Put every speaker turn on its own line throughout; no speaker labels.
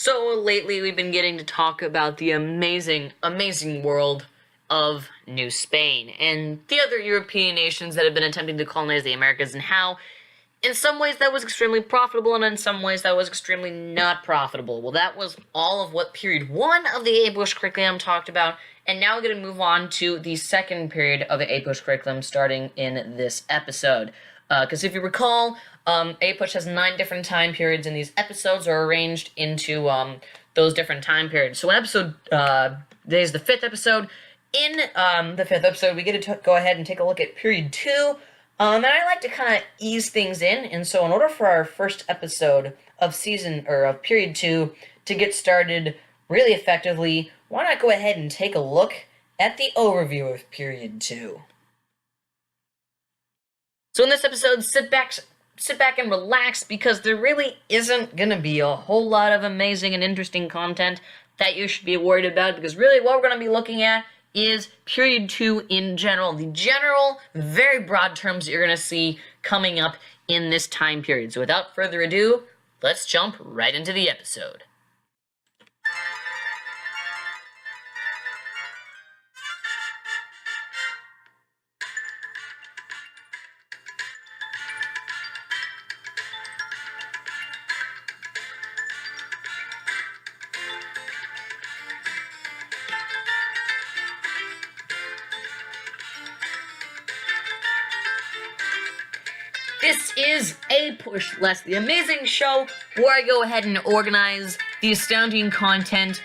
So lately we've been getting to talk about the amazing, amazing world of New Spain and the other European nations that have been attempting to colonize the Americas, and how in some ways that was extremely profitable and in some ways that was extremely not profitable. Well, that was all of what period 1 of the APUSH curriculum talked about, and now we're going to move on to the second period of the APUSH curriculum starting in this episode. Because if you recall, APUSH has 9 different time periods, and these episodes are arranged into those different time periods. So in episode, today is the 5th episode. In the 5th episode, we get to go ahead and take a look at period 2. And I like to kind of ease things in, and so in order for our first episode of period 2 to get started really effectively, why not go ahead and take a look at the overview of period 2. So in this episode, sit back and relax, because there really isn't going to be a whole lot of amazing and interesting content that you should be worried about, because really what we're going to be looking at is period 2 in general, the general, very broad terms that you're going to see coming up in this time period. So without further ado, let's jump right into the episode. This is APUSHLESS, the amazing show where I go ahead and organize the astounding content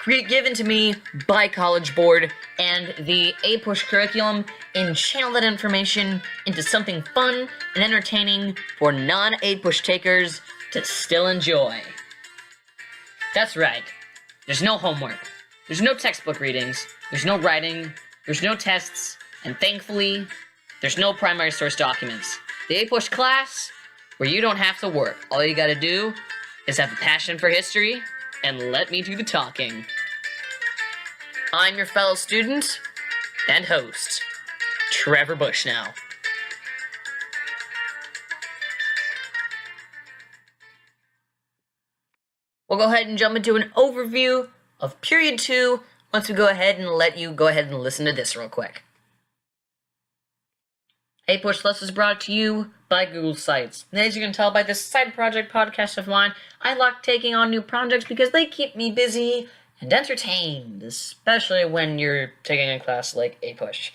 given to me by College Board and the APUSH curriculum, and channel that information into something fun and entertaining for non-APUSH takers to still enjoy. That's right. There's no homework. There's no textbook readings. There's no writing. There's no tests. And thankfully, there's no primary source documents. The APUSH class, where you don't have to work. All you gotta do is have a passion for history and let me do the talking. I'm your fellow student and host, Trevor Bushnell. We'll go ahead and jump into an overview of period 2 once we go ahead and let you go ahead and listen to this real quick. APUSHLESS is brought to you by Google Sites. And as you can tell by this side project podcast of mine, I like taking on new projects because they keep me busy and entertained, especially when you're taking a class like APUSH.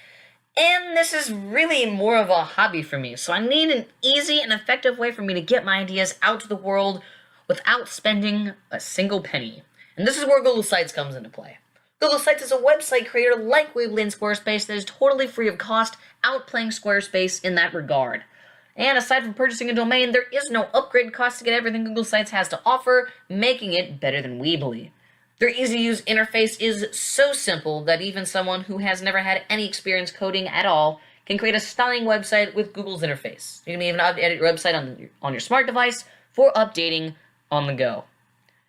And this is really more of a hobby for me, so I need an easy and effective way for me to get my ideas out to the world without spending a single penny. And this is where Google Sites comes into play. Google Sites is a website creator like Weebly and Squarespace that is totally free of cost, outplaying Squarespace in that regard. And aside from purchasing a domain, there is no upgrade cost to get everything Google Sites has to offer, making it better than Weebly. Their easy-to-use interface is so simple that even someone who has never had any experience coding at all can create a stunning website with Google's interface. You can even edit your website on your smart device for updating on the go.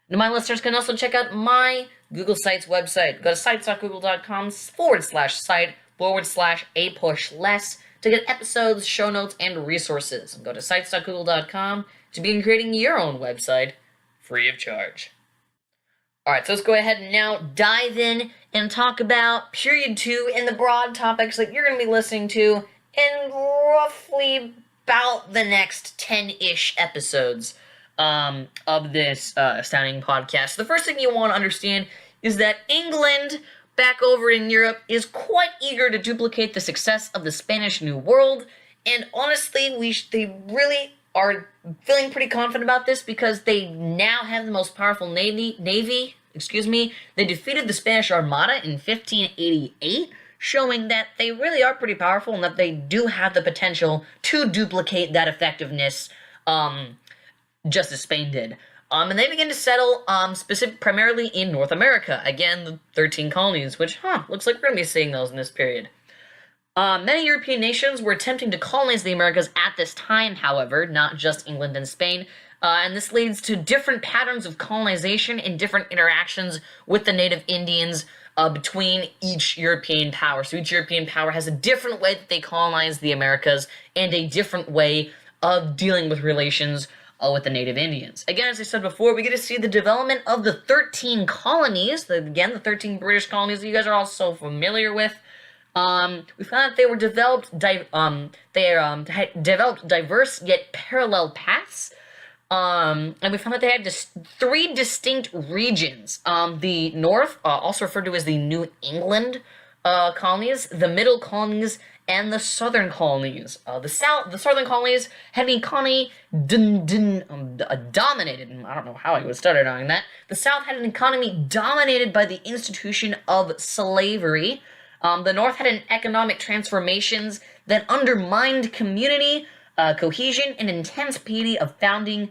Now, my listeners can also check out my Google Sites website. Go to sites.google.com/site/APUSHLESS to get episodes, show notes, and resources. And go to sites.google.com to begin creating your own website free of charge. Alright, so let's go ahead and now dive in and talk about period 2 and the broad topics that you're going to be listening to in roughly about the next 10-ish episodes of this astounding podcast. The first thing you want to understand is that England, back over in Europe, is quite eager to duplicate the success of the Spanish New World, and honestly, they really are feeling pretty confident about this because they now have the most powerful navy. They defeated the Spanish Armada in 1588, showing that they really are pretty powerful and that they do have the potential to duplicate that effectiveness just as Spain did. And they begin to settle primarily in North America. Again, the 13 colonies, which, looks like we're going to be seeing those in this period. Many European nations were attempting to colonize the Americas at this time, however, not just England and Spain. And this leads to different patterns of colonization and different interactions with the native Indians between each European power. So each European power has a different way that they colonize the Americas and a different way of dealing with relations with the native Indians. Again, as I said before, we get to see the development of the 13 colonies, the 13 British colonies that you guys are all so familiar with. We found that they were developed diverse yet parallel paths. And we found that they had just 3 distinct regions. The north, also referred to as the New England colonies, the middle colonies, and the southern colonies. The southern colonies had an economy dominated. I don't know how I would start on that. The South had an economy dominated by the institution of slavery. The North had an economic transformations that undermined community cohesion and intense piety of the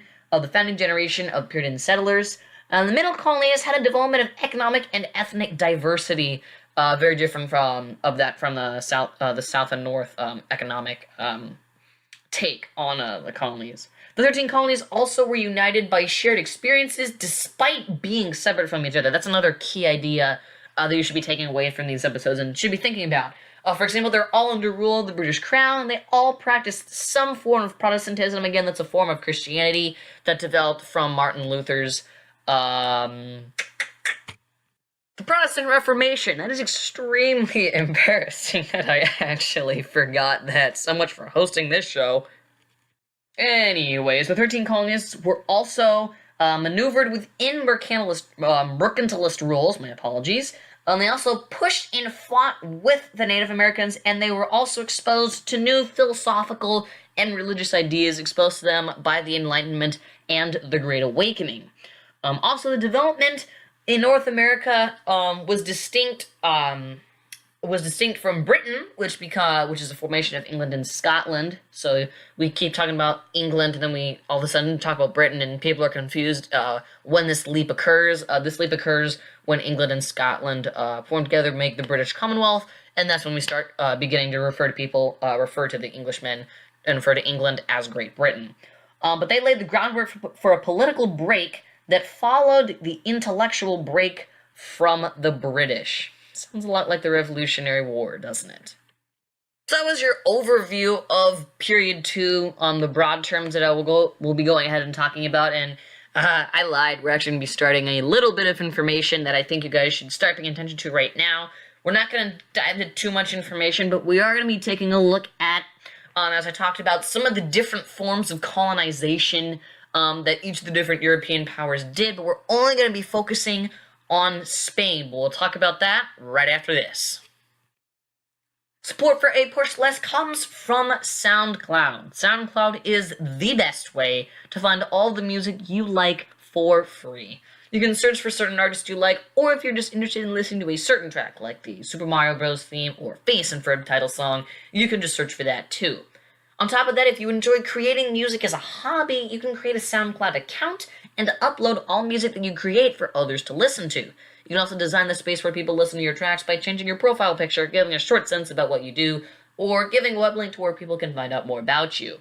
founding generation of Puritan settlers. The middle colonies had a development of economic and ethnic diversity, very different from the South and North economic take on the colonies. The 13 colonies also were united by shared experiences despite being separate from each other. That's another key idea that you should be taking away from these episodes and should be thinking about. For example, they're all under rule of the British Crown, and they all practiced some form of Protestantism. Again, that's a form of Christianity that developed from Martin Luther's the Protestant Reformation. That is extremely embarrassing that I actually forgot that. So much for hosting this show. Anyways, the 13 colonies were also maneuvered within mercantilist rules, my apologies. They also pushed and fought with the Native Americans, and they were also exposed to new philosophical and religious ideas exposed to them by the Enlightenment and the Great Awakening. Also, the development in North America was distinct from Britain, which is the formation of England and Scotland. So we keep talking about England, and then we all of a sudden talk about Britain, and people are confused when this leap occurs. This leap occurs when England and Scotland form together, make the British Commonwealth, and that's when we start beginning to refer to the Englishmen, and refer to England as Great Britain. But they laid the groundwork for a political break that followed the intellectual break from the British. Sounds a lot like the Revolutionary War, doesn't it? So that was your overview of Period 2 on the broad terms that we'll be going ahead and talking about, and I lied. We're actually going to be starting a little bit of information that I think you guys should start paying attention to right now. We're not going to dive into too much information, but we are going to be taking a look at, as I talked about, some of the different forms of colonization that each of the different European powers did, but we're only going to be focusing on Spain. We'll talk about that right after this. Support for APUSHLESS comes from SoundCloud. SoundCloud is the best way to find all the music you like for free. You can search for certain artists you like, or if you're just interested in listening to a certain track, like the Super Mario Bros. Theme or Face and Ferb title song, you can just search for that too. On top of that, if you enjoy creating music as a hobby, you can create a SoundCloud account and upload all music that you create for others to listen to. You can also design the space where people listen to your tracks by changing your profile picture, giving a short sense about what you do, or giving a web link to where people can find out more about you.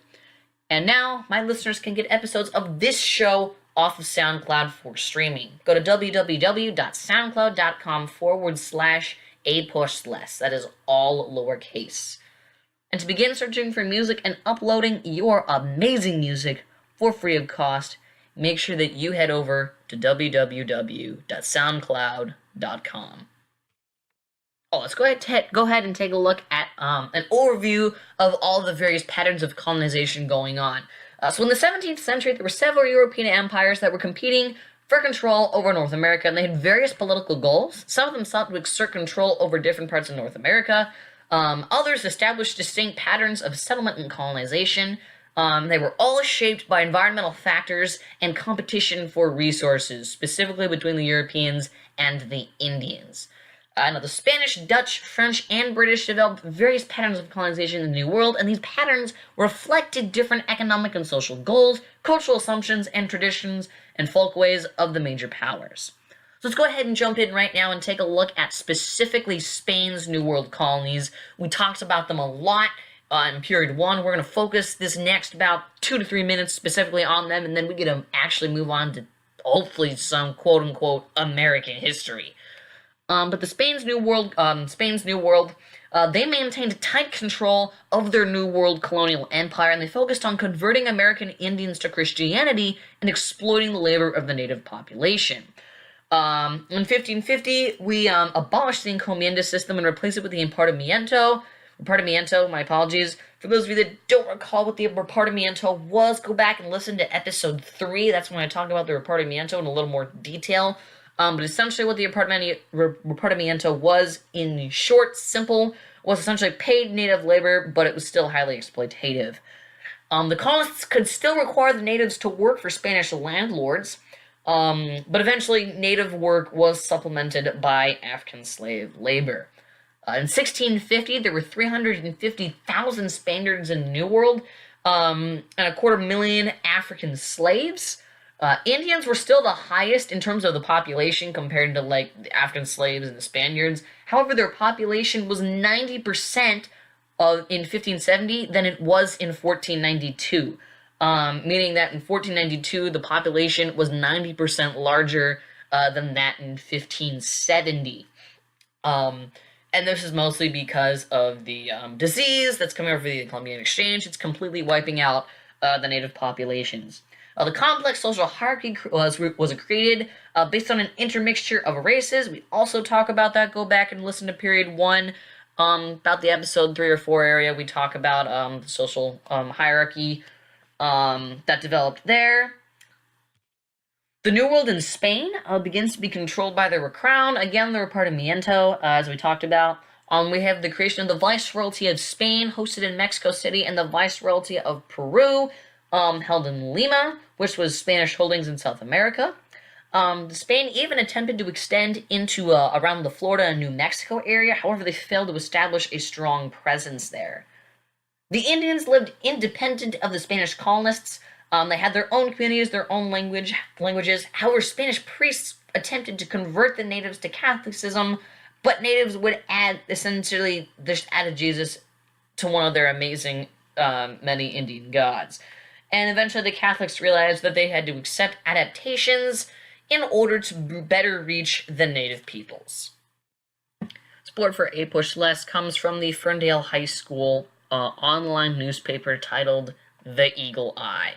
And now, my listeners can get episodes of this show off of SoundCloud for streaming. Go to www.soundcloud.com/APUSHLESS. That is all lowercase. And to begin searching for music and uploading your amazing music for free of cost, make sure that you head over to www.soundcloud.com. Let's go ahead and take a look at an overview of all the various patterns of colonization going on. So in the 17th century, there were several European empires that were competing for control over North America, and they had various political goals. Some of them sought to exert control over different parts of North America. Others established distinct patterns of settlement and colonization. They were all shaped by environmental factors and competition for resources, specifically between the Europeans and the Indians. Now, the Spanish, Dutch, French, and British developed various patterns of colonization in the New World, and these patterns reflected different economic and social goals, cultural assumptions, and traditions and folkways of the major powers. So let's go ahead and jump in right now and take a look at specifically Spain's New World colonies. We talked about them a lot in Period 1. We're going to focus this next about 2 to 3 minutes specifically on them, and then we get to actually move on to hopefully some quote-unquote American history. But the Spain's New World, they maintained tight control of their New World colonial empire, and they focused on converting American Indians to Christianity and exploiting the labor of the native population. In 1550, we abolished the encomienda system and replaced it with the impartimiento. Repartimiento, my apologies. For those of you that don't recall what the repartimiento was, go back and listen to episode 3. That's when I talk about the repartimiento in a little more detail. But essentially what the repartimiento was, in short, simple, was essentially paid native labor, but it was still highly exploitative. The colonists could still require the natives to work for Spanish landlords, but eventually native work was supplemented by African slave labor. In 1650, there were 350,000 Spaniards in the New World, and 250,000 African slaves. Indians were still the highest in terms of the population compared to, like, the African slaves and the Spaniards. However, their population was 90% in 1570 than it was in 1492. Meaning that in 1492, the population was 90% larger than that in 1570. And this is mostly because of the disease that's coming over the Columbian Exchange. It's completely wiping out the native populations. The complex social hierarchy was created based on an intermixture of races. We also talk about that. Go back and listen to period 1, about the episode 3 or 4 area. We talk about the social hierarchy that developed there. The New World in Spain begins to be controlled by the crown. Again, the repartimiento, as we talked about. We have the creation of the Viceroyalty of Spain, hosted in Mexico City, and the Viceroyalty of Peru, held in Lima, which was Spanish holdings in South America. Spain even attempted to extend into around the Florida and New Mexico area. However, they failed to establish a strong presence there. The Indians lived independent of the Spanish colonists. They had their own communities, their own languages. However, Spanish priests attempted to convert the natives to Catholicism, but natives would essentially just added Jesus to one of their amazing many Indian gods. And eventually the Catholics realized that they had to accept adaptations in order to better reach the native peoples. Support for APUSHLESS comes from the Ferndale High School online newspaper titled The Eagle Eye.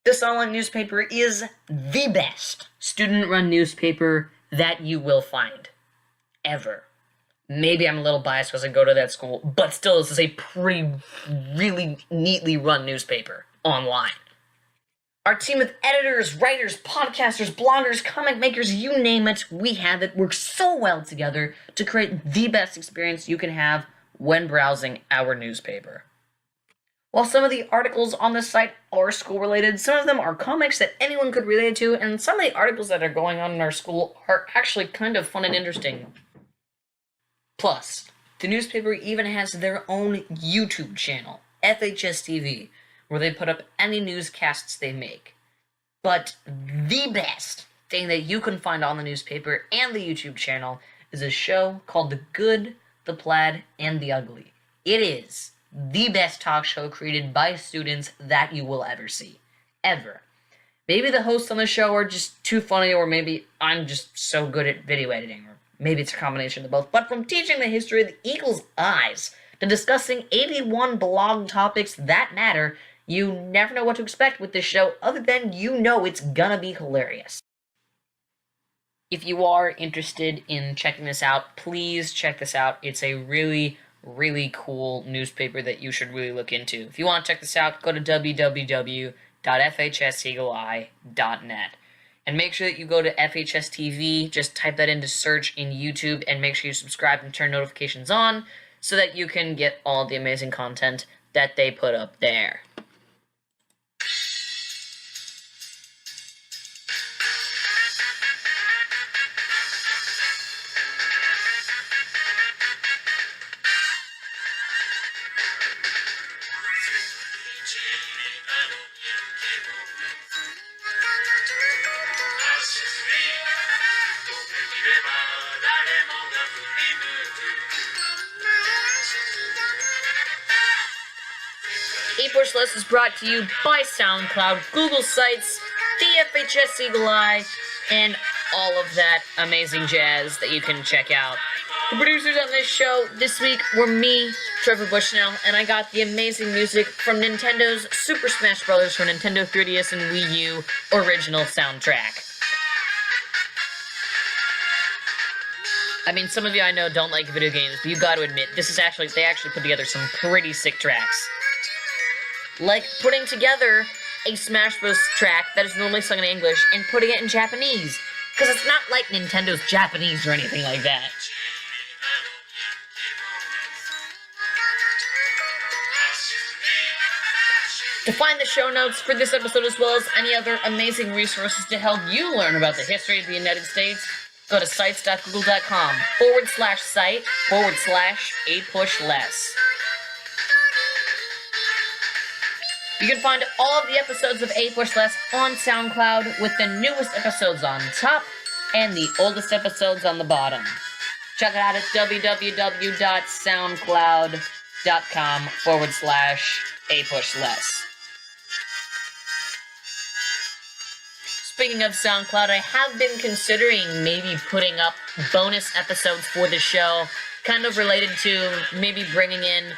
This online newspaper is the best student-run newspaper that you will find, ever. Maybe I'm a little biased because I go to that school, but still, this is a really neatly run newspaper online. Our team of editors, writers, podcasters, bloggers, comic makers, you name it, we have it, works so well together to create the best experience you can have when browsing our newspaper. While some of the articles on this site are school-related, some of them are comics that anyone could relate to, and some of the articles that are going on in our school are actually kind of fun and interesting. Plus, the newspaper even has their own YouTube channel, FHS TV, where they put up any newscasts they make. But the best thing that you can find on the newspaper and the YouTube channel is a show called The Good, the Plaid, and the Ugly. It is the best talk show created by students that you will ever see. Ever. Maybe the hosts on the show are just too funny, or maybe I'm just so good at video editing, or maybe it's a combination of both. But from teaching the history of the Eagle's Eyes to discussing 81 blog topics that matter, you never know what to expect with this show, other than you know it's gonna be hilarious. If you are interested in checking this out, please check this out. It's a really cool newspaper that you should really look into. If you want to check this out, go to www.fhseagleeye.net. And make sure that you go to FHS TV, just type that into search in YouTube, and make sure you subscribe and turn notifications on so that you can get all the amazing content that they put up there. APUSHLESS is brought to you by SoundCloud, Google Sites, the FHS Eagle Eye, and all of that amazing jazz that you can check out. The producers on this show this week were me, Trevor Bushnell, and I got the amazing music from Nintendo's Super Smash Bros. For Nintendo 3DS and Wii U original soundtrack. I mean, some of you I know don't like video games, but you gotta admit, they actually put together some pretty sick tracks. Like putting together a Smash Bros. Track that is normally sung in English and putting it in Japanese. Because it's not like Nintendo's Japanese or anything like that. To find the show notes for this episode as well as any other amazing resources to help you learn about the history of the United States, go to sites.google.com/site/APUSHLESS. You can find all of the episodes of APUSHLESS on SoundCloud with the newest episodes on top and the oldest episodes on the bottom. Check it out at www.soundcloud.com/APUSHLESS. Speaking of SoundCloud, I have been considering maybe putting up bonus episodes for the show, kind of related to maybe bringing in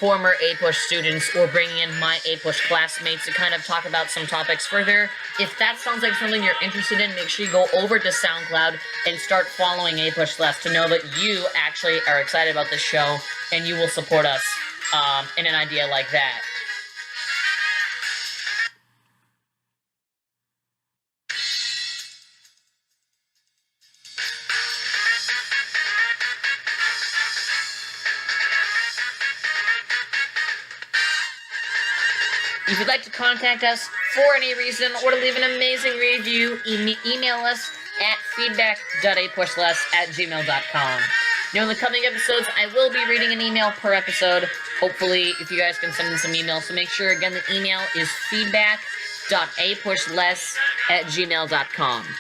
former APUSH students or bringing in my APUSH classmates to kind of talk about some topics further. If that sounds like something you're interested in, make sure you go over to SoundCloud and start following APUSHLESS to know that you actually are excited about this show and you will support us in an idea like that. If you'd like to contact us for any reason or to leave an amazing review, email us at feedback.apushless@gmail.com. Now, in the coming episodes, I will be reading an email per episode. Hopefully, if you guys can send in some emails. So make sure, again, the email is feedback.apushless@gmail.com.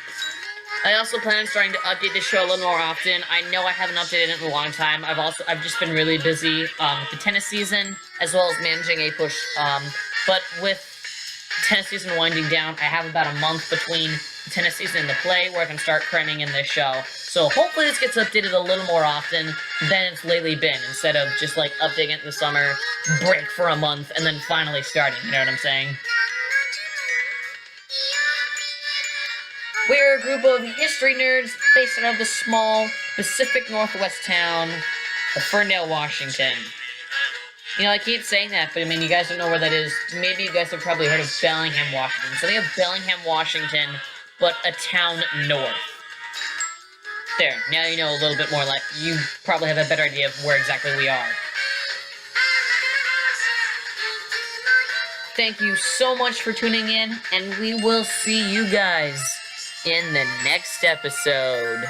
I also plan on starting to update the show a little more often. I know I haven't updated it in a long time. I've just been really busy with the tennis season, as well as managing APUSH. But with tennis season winding down, I have about a month between the tennis season and the play where I can start cramming in this show. So hopefully this gets updated a little more often than it's lately been, instead of just like updating it in the summer, break for a month, and then finally starting, you know what I'm saying? We're a group of history nerds based out of the small Pacific Northwest town of Ferndale, Washington. You know, I keep saying that, but I mean, you guys don't know where that is. Maybe you guys have probably heard of Bellingham, Washington. So they have Bellingham, Washington, but a town north. There, now you know a little bit more, like, you probably have a better idea of where exactly we are. Thank you so much for tuning in, and we will see you guys in the next episode.